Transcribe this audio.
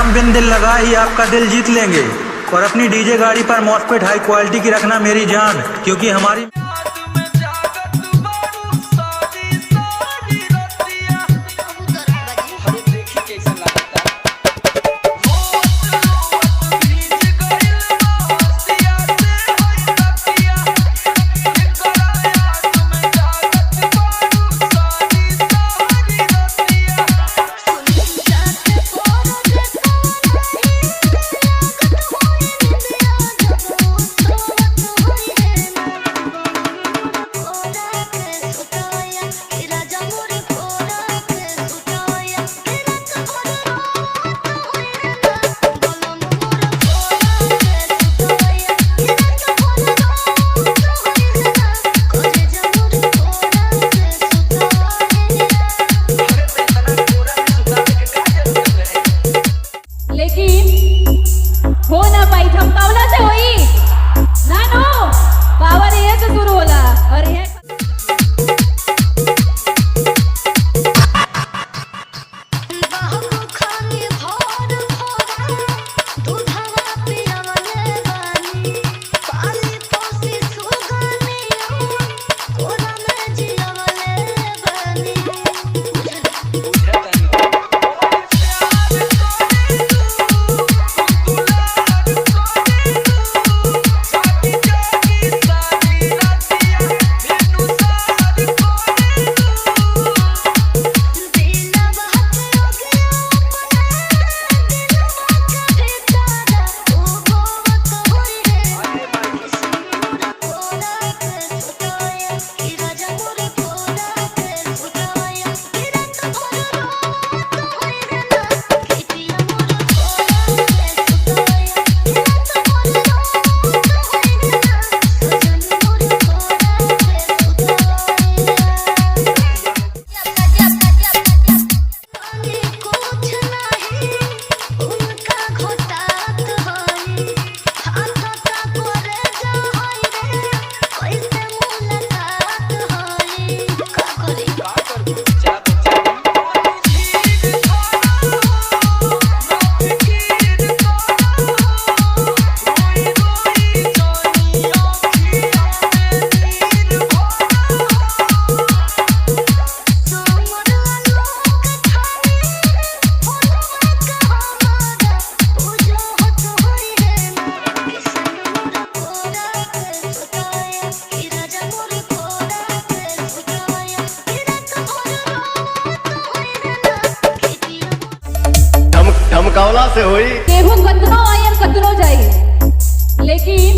हम बिन दिल लगाए ही आपका दिल जीत लेंगे। और अपनी डीजे गाड़ी पर मॉस्फेट हाई क्वालिटी की रखना मेरी जान, क्योंकि हमारी हो ना पाई थमकावला से होई ना नो पावर ये से शुरू होला और ये धमकावला से होई केहू कतनो आयर कतनो जाई, लेकिन